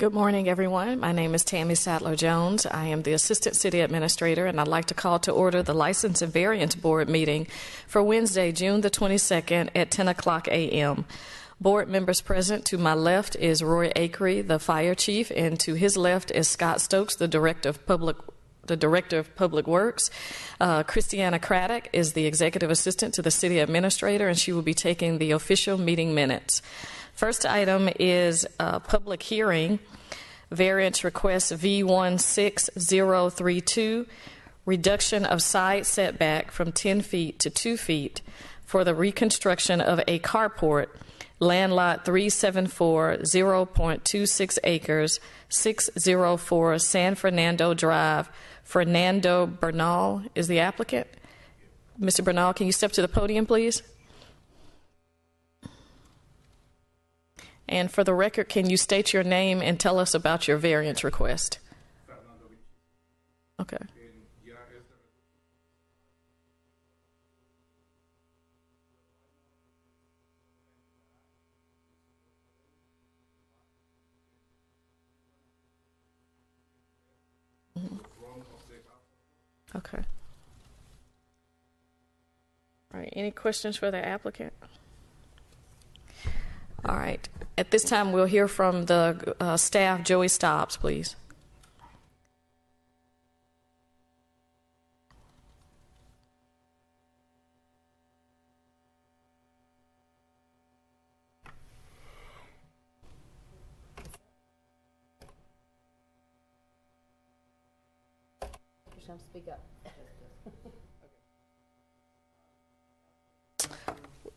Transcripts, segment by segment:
Good morning, everyone. My name is Tammy Sattler-Jones. I am the Assistant City Administrator, and I'd like to call to order the License and Variance Board meeting for Wednesday, June the 22nd at 10 o'clock a.m. Board members present to my left is Roy Akery, the Fire Chief, and to his left is Scott Stokes, the Director of Public Works. Christiana Craddock is the Executive Assistant to the City Administrator, and she will be taking the official meeting minutes. First item is a public hearing, variance request V16032, reduction of side setback from 10 feet to 2 feet for the reconstruction of a carport, land lot 374, 0.26 acres, 604 San Fernando Drive. Fernando Bernal is the applicant. Mr. Bernal, can you step to the podium, please? And for the record, can you state your name and tell us about your variance request? Okay. Okay. All right. Any questions for the applicant? All right. At this time, we'll hear from the staff. Joey Stobbs, please. Speak up.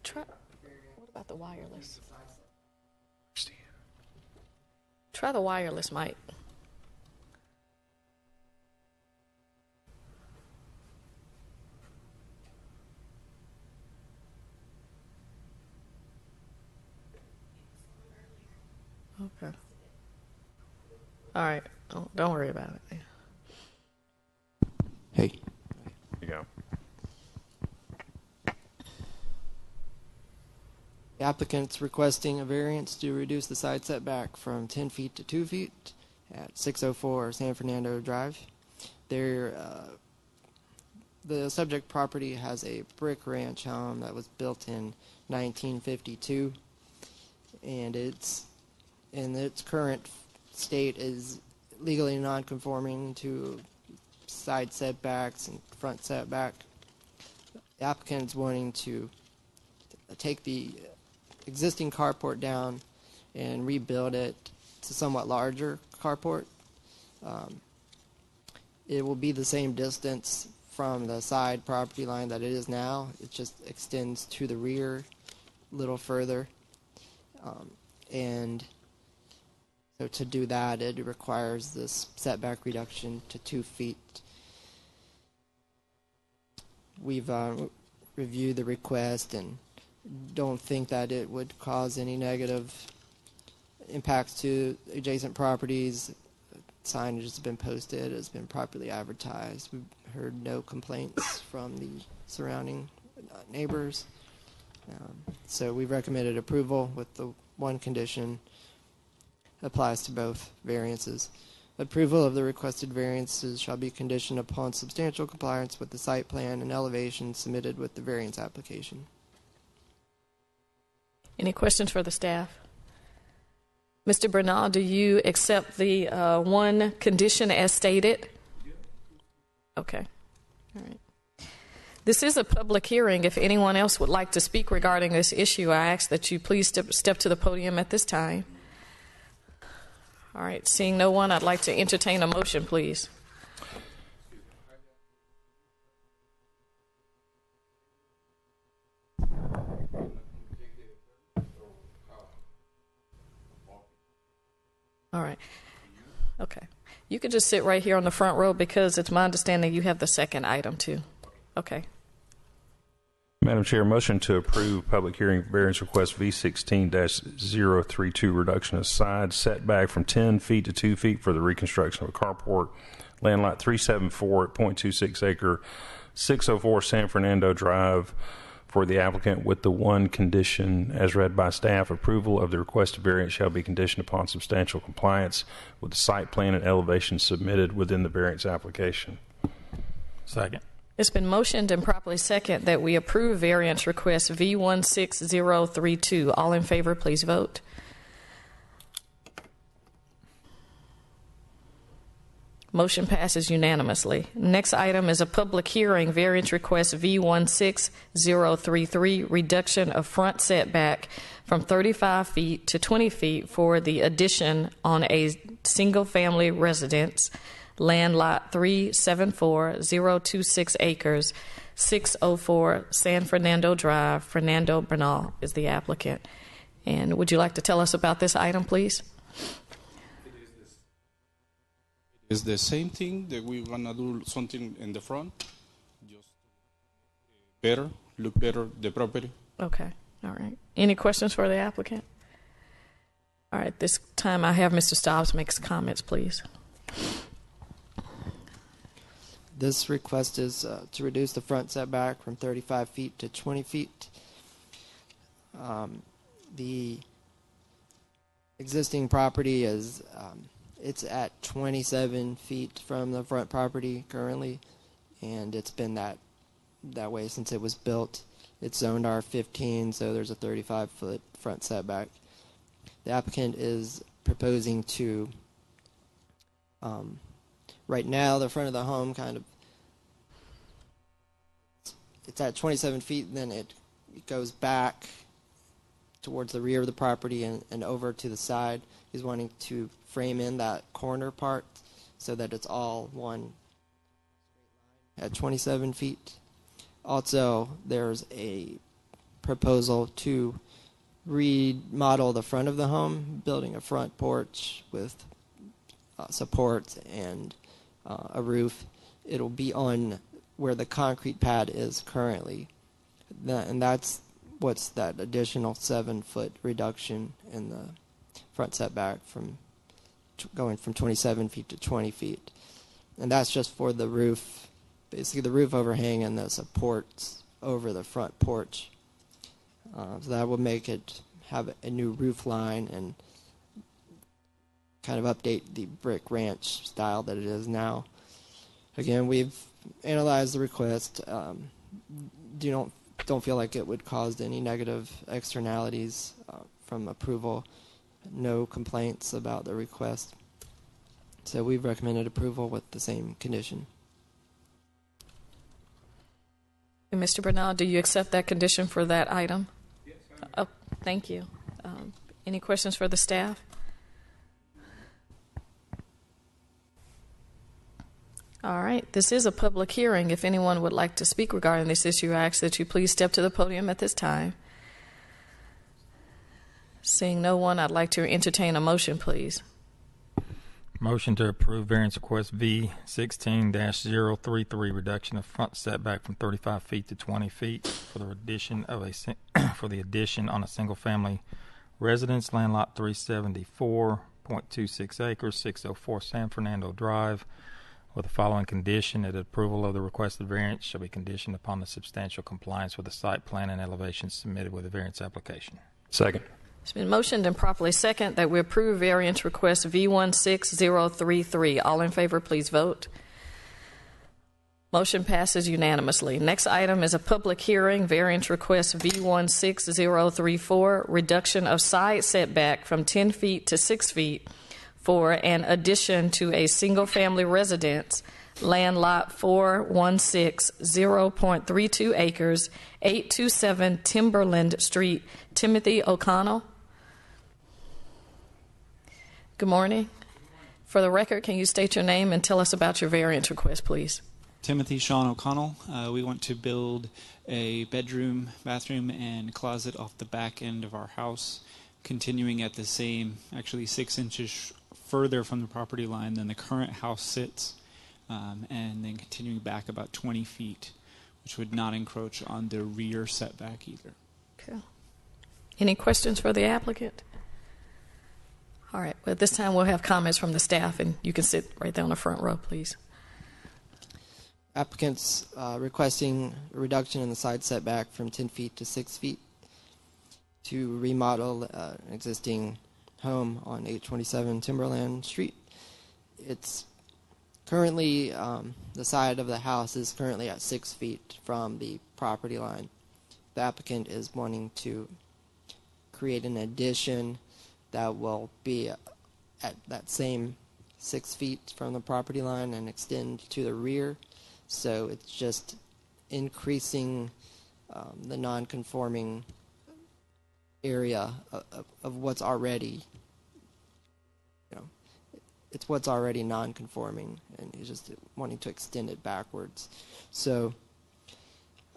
What about the wireless? Try the wireless mic. Okay. All right. Don't worry about it. Hey. Here you go. The applicant's requesting a variance to reduce the side setback from 10 feet to 2 feet at 604 San Fernando Drive. The subject property has a brick ranch home that was built in 1952, and its current state is legally non-conforming to side setbacks and front setback. The applicant is wanting to take the existing carport down and rebuild it to a somewhat larger carport. It will be the same distance from the side property line that it is now. It just extends to the rear a little further. And so to do that, it requires this setback reduction to 2 feet. We've reviewed the request and don't think that it would cause any negative impacts to adjacent properties. Signage has been posted, has been properly advertised. We've heard no complaints from the surrounding neighbors. So we've recommended approval with the one condition applies to both variances. Approval of the requested variances shall be conditioned upon substantial compliance with the site plan and elevation submitted with the variance application. Any questions for the staff? Mr. Bernal, do you accept the one condition as stated? Okay. All right. This is a public hearing. If anyone else would like to speak regarding this issue, I ask that you please step to the podium at this time. All right. Seeing no one, I'd like to entertain a motion, please. All right. Okay. You can just sit right here on the front row because it's my understanding you have the second item too. Okay. Madam Chair, motion to approve public hearing variance request V16-032, reduction of side setback from 10 feet to 2 feet for the reconstruction of a carport, land lot 374 at .26 acre, 604 San Fernando Drive for the applicant with the one condition as read by staff. Approval of the requested variance shall be conditioned upon substantial compliance with the site plan and elevation submitted within the variance application. Second. It's been motioned and properly second that we approve variance request V16032. All in favor, please vote. Motion passes unanimously. Next item is a public hearing, variance request V16033, reduction of front setback from 35 feet to 20 feet for the addition on a single-family residence, land lot 374026 acres, 604 San Fernando Drive. Fernando Bernal is the applicant. And would you like to tell us about this item, please? It's the same thing that we're gonna do something in the front, just better, look better, the property. Okay, all right. Any questions for the applicant? All right, this time I have Mr. Stobbs make comments, please. This request is to reduce the front setback from 35 feet to 20 feet. The existing property is it's at 27 feet from the front property currently, and it's been that way since it was built. It's zoned R15, so there's a 35-foot front setback. The applicant is proposing to, right now, the front of the home it's at 27 feet, and then it goes back towards the rear of the property and over to the side. He's wanting to frame in that corner part so that it's all one at 27 feet. Also, there's a proposal to remodel the front of the home, building a front porch with supports and a roof. It'll be on where the concrete pad is currently, and that's what's that additional 7-foot reduction in the front setback from going from 27 feet to 20 feet. And that's just for the roof, basically the roof overhang and the supports over the front porch. So that will make it have a new roof line and kind of update the brick ranch style that it is now. Again, we've analyzed the request. Don't feel like it would cause any negative externalities from approval. No complaints about the request. So we've recommended approval with the same condition. And Mr. Bernal, do you accept that condition for that item? Yes. Oh, thank you. Any questions for the staff? All right. This is a public hearing. If anyone would like to speak regarding this issue, I ask that you please step to the podium at this time. Seeing no one, I'd like to entertain a motion, please. Motion to approve variance request V16-033, reduction of front setback from 35 feet to 20 feet for the addition on a single-family residence, land lot 374.26 acres, 604 San Fernando Drive, with the following condition: that approval of the requested variance shall be conditioned upon the substantial compliance with the site plan and elevations submitted with the variance application. Second. It's been motioned and properly second that we approve variance request V16033. All in favor, please vote. Motion passes unanimously. Next item is a public hearing, variance request V16034, reduction of side setback from 10 feet to 6 feet for an addition to a single-family residence, land lot 416, 0.32 acres, 827 Timberland Street. Timothy O'Connell. Good morning. For the record, can you state your name and tell us about your variance request, please? Timothy Sean O'Connell. We want to build a bedroom, bathroom, and closet off the back end of our house, continuing at the same, actually 6 inches further from the property line than the current house sits, and then continuing back about 20 feet, which would not encroach on the rear setback either. Okay. Any questions for the applicant? All right. Well, at this time, we'll have comments from the staff, and you can sit right there on the front row, please. Applicants requesting a reduction in the side setback from 10 feet to 6 feet to remodel an existing home on 827 Timberland Street. It's currently, the side of the house is currently at 6 feet from the property line. The applicant is wanting to create an addition that will be at that same 6 feet from the property line and extend to the rear. So it's just increasing the non-conforming area of what's already, it's what's already non-conforming, and he's just wanting to extend it backwards. So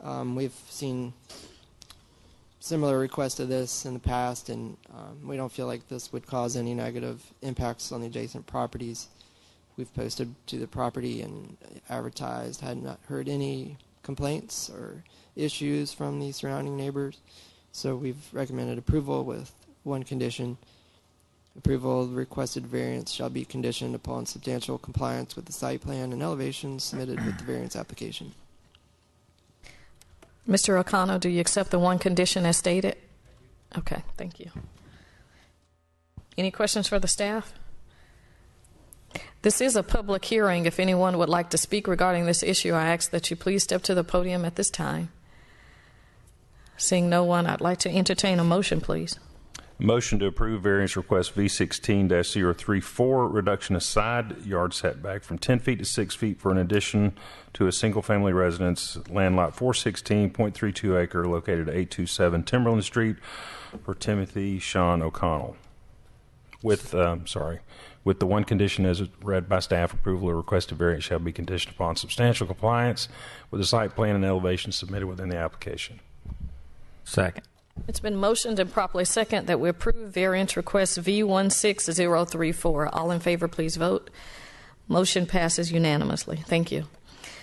we've seen similar requests to this in the past, and we don't feel like this would cause any negative impacts on the adjacent properties. We've posted to the property and advertised, had not heard any complaints or issues from the surrounding neighbors. So we've recommended approval with one condition. Approval of the requested variance shall be conditioned upon substantial compliance with the site plan and elevations submitted with the variance application. Mr. O'Connell, do you accept the one condition as stated? Okay, thank you. Any questions for the staff? This is a public hearing. If anyone would like to speak regarding this issue, I ask that you please step to the podium at this time. Seeing no one, I'd like to entertain a motion, please. Motion to approve variance request V16-034, reduction of side yard setback from 10 feet to 6 feet for an addition to a single-family residence, land lot 416.32 acre, located at 827 Timberland Street, for Timothy Sean O'Connell. With the one condition as read by staff, approval of requested variance shall be conditioned upon substantial compliance with the site plan and elevation submitted within the application. Second. It's been motioned and properly second that we approve variance request V16034. All in favor, please vote. Motion passes unanimously. Thank you.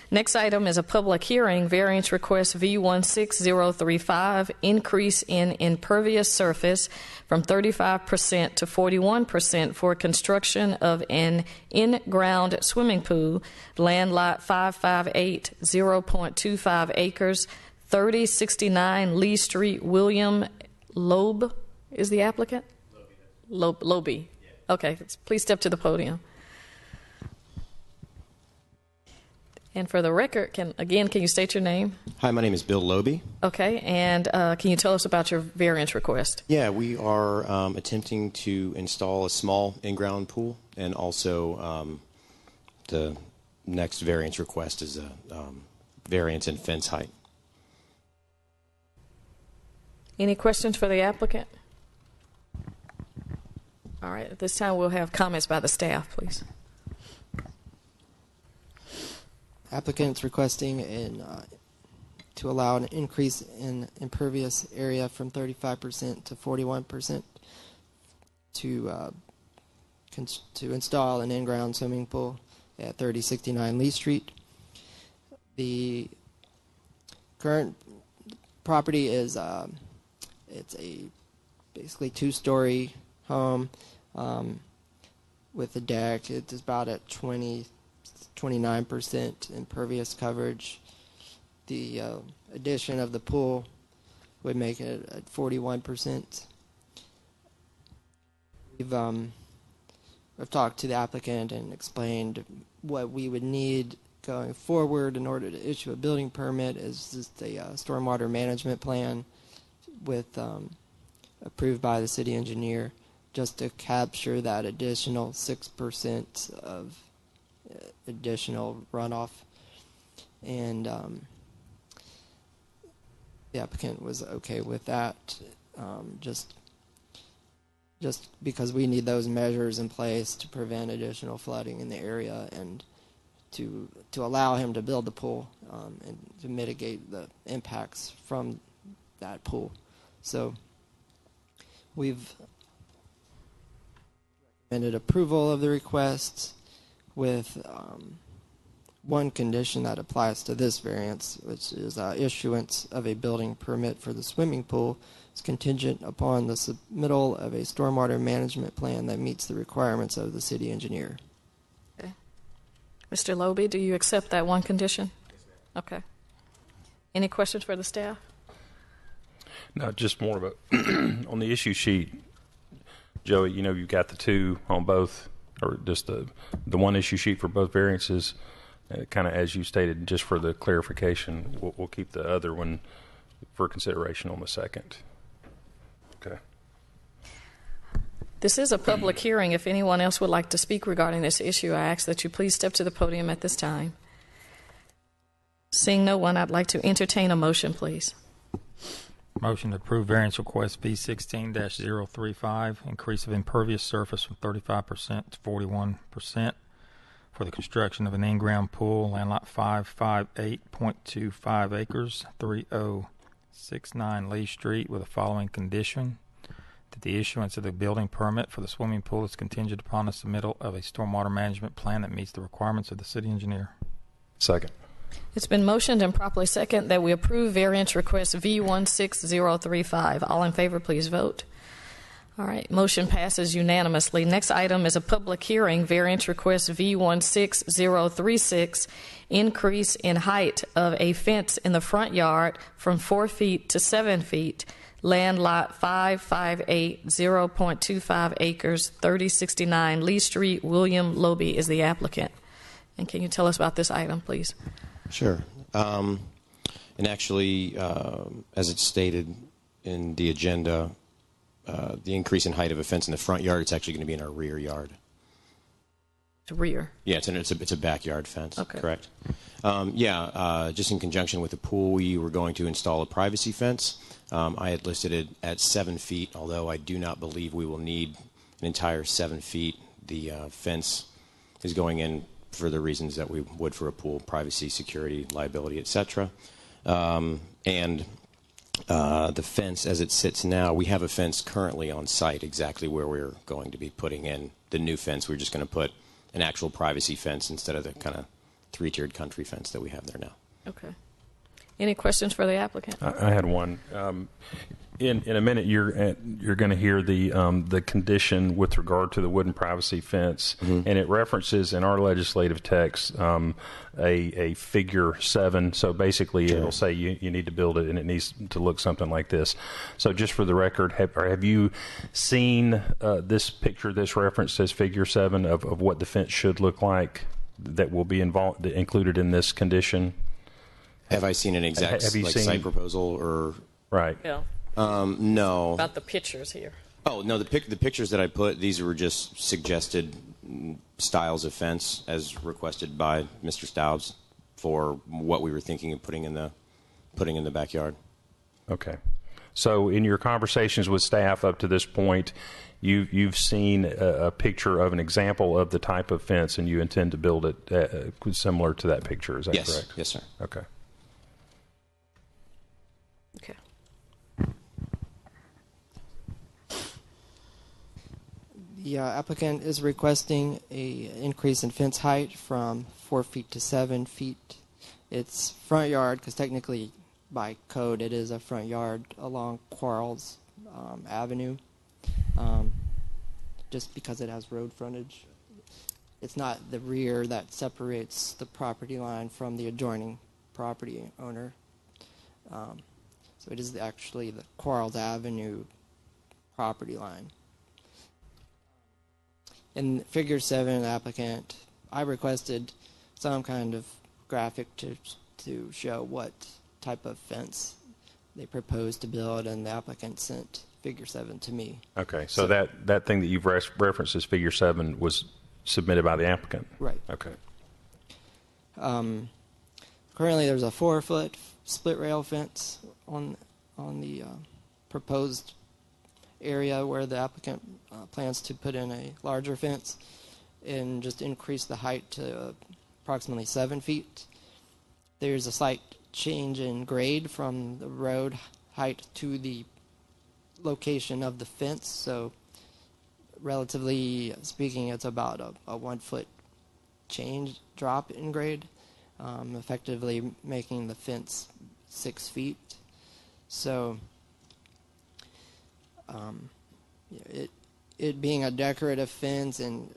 Next item is a public hearing, variance request V16035, increase in impervious surface from 35% to 41% for construction of an in-ground swimming pool, land lot 558, 0.25 acres, 3069 Lee Street. William Loeb is the applicant? Loebe. Okay, please step to the podium. And for the record, can you state your name? Hi, my name is Bill Loebe. Okay, and can you tell us about your variance request? Yeah, we are attempting to install a small in-ground pool, and also the next variance request is a variance in fence height. Any questions for the applicant? All right, at this time we'll have comments by the staff, please. Applicants requesting to allow an increase in impervious area from 35% to 41% to install an in-ground swimming pool at 3069 Lee Street. The current property is it's a basically two-story home with a deck. It's about at 29% impervious coverage. The addition of the pool would make it at 41%. I've talked to the applicant and explained what we would need going forward in order to issue a building permit is just a stormwater management plan with approved by the city engineer, just to capture that additional 6% of additional runoff. And the applicant was okay with that, just because we need those measures in place to prevent additional flooding in the area and to allow him to build the pool and to mitigate the impacts from that pool. So we've recommended approval of the request with one condition that applies to this variance, which is issuance of a building permit for the swimming pool is contingent upon the submittal of a stormwater management plan that meets the requirements of the city engineer. Okay. Mr. Loebe, do you accept that one condition? Okay. Any questions for the staff? No, just more of a on the issue sheet, Joey. You know, you've got the two on both, or just the one issue sheet for both variances. Kind of as you stated, just for the clarification, we'll keep the other one for consideration on the second. Okay. This is a public hearing. If anyone else would like to speak regarding this issue, I ask that you please step to the podium at this time. Seeing no one, I'd like to entertain a motion, please. Motion to approve variance request V16-035, increase of impervious surface from 35% to 41% for the construction of an in-ground pool, land lot 558.25 acres, 3069 Lee Street, with the following condition: that the issuance of the building permit for the swimming pool is contingent upon the submittal of a stormwater management plan that meets the requirements of the city engineer. Second. It's been motioned and properly second that we approve variance request V16035. All in favor, please vote. All right, motion passes unanimously. Next item is a public hearing, variance request V16036, increase in height of a fence in the front yard from 4 feet to 7 feet. Land lot 5580.25 acres, 3069 Lee Street. William Loby is the applicant. And can you tell us about this item, please? Sure. And actually, as it's stated in the agenda, the increase in height of a fence in the front yard, it's actually going to be in our rear yard. The rear? Yeah, it's a backyard fence. Okay. Correct. Just in conjunction with the pool, we were going to install a privacy fence. I had listed it at 7 feet, although I do not believe we will need an entire 7 feet. The fence is going in for the reasons that we would for a pool: privacy, security, liability, etc. The fence, as it sits now, we have a fence currently on site exactly where we're going to be putting in the new fence. We're just going to put an actual privacy fence instead of the kind of 3-tiered country fence that we have there now. Okay. Any questions for the applicant? I had one. In a minute, you're going to hear the condition with regard to the wooden privacy fence, and it references in our legislative text a figure 7. So basically, it'll say you need to build it, and it needs to look something like this. So just for the record, have you seen this picture? This reference says figure 7 of what the fence should look like that will be included in this condition. Have I seen an exact site proposal or? Right. Yeah. No. About the pictures here. Oh, no, the pictures that I put, these were just suggested styles of fence as requested by Mr. Staubs for what we were thinking of putting in the backyard. Okay. So in your conversations with staff up to this point, you've seen a picture of an example of the type of fence, and you intend to build it similar to that picture. Is that correct? Yes, sir. Okay. Okay. The applicant is requesting an increase in fence height from 4 feet to 7 feet. It's front yard, because technically by code it is a front yard along Quarles Avenue, just because it has road frontage. It's not the rear that separates the property line from the adjoining property owner. So it is actually the Quarles Avenue property line. In figure 7, the applicant, I requested some kind of graphic to show what type of fence they proposed to build, and the applicant sent figure 7 to me. Okay, so that thing that you've referenced as figure 7 was submitted by the applicant? Right. Okay. Currently there's a 4-foot split rail fence on the proposed area where the applicant plans to put in a larger fence and just increase the height to approximately 7 feet. There's a slight change in grade from the road height to the location of the fence, so relatively speaking, it's about a 1 foot drop in grade, effectively making the fence 6 feet. So it being a decorative fence and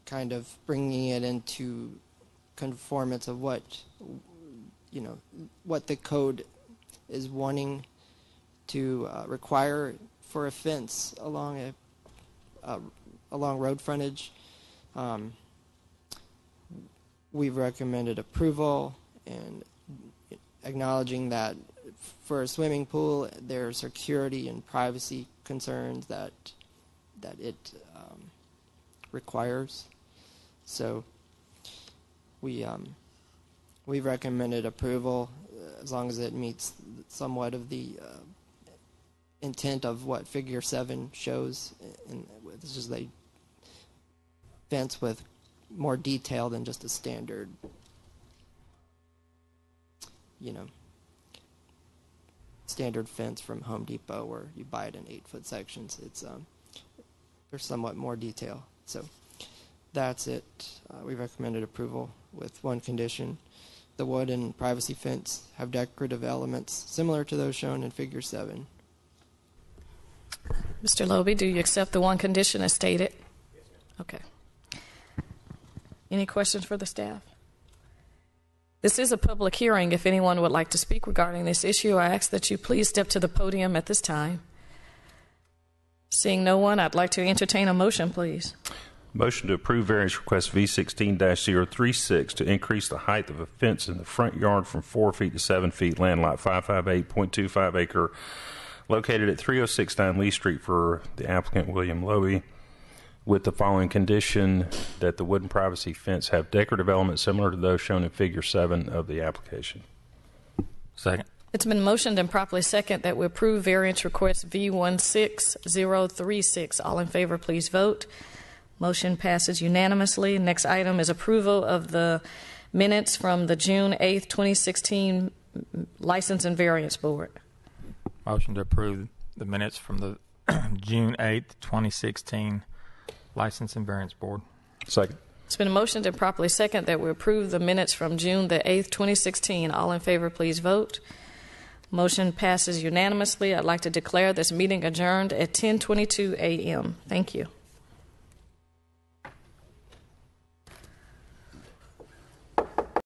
kind of bringing it into conformance of what what the code is wanting to require for a fence along along road frontage. We've recommended approval and acknowledging that for a swimming pool, there are security and privacy concerns that it requires. So we recommended approval as long as it meets somewhat of the intent of what Figure 7 shows. And this is a fence with more detail than just a standard, standard fence from Home Depot where you buy it in 8-foot sections. It's there's somewhat more detail. So that's it. We recommended approval with one condition. The wood and privacy fence have decorative elements similar to those shown in Figure 7. Mr. Loby, do you accept the one condition as stated? Yes, ma'am. Okay. Any questions for the staff? This is a public hearing. If anyone would like to speak regarding this issue, I ask that you please step to the podium at this time. Seeing no one, I'd like to entertain a motion, please. Motion to approve variance request V16-036 to increase the height of a fence in the front yard from 4 feet to 7 feet, land lot 558.25 acre, located at 3069 Lee Street for the applicant William Lowy, with the following condition: that the wooden privacy fence have decorative elements similar to those shown in Figure 7 of the application. Second. It's been motioned and properly second that we approve variance request V16036. All in favor, please vote. Motion passes unanimously. Next item is approval of the minutes from the June 8th, 2016 License and Variance Board. Motion to approve the minutes from the June 8th, 2016 License and Variance Board. Second. It's been motioned and properly second that we approve the minutes from June the 8th, 2016. All in favor, please vote. Motion passes unanimously. I'd like to declare this meeting adjourned at 10:22 a.m. Thank you.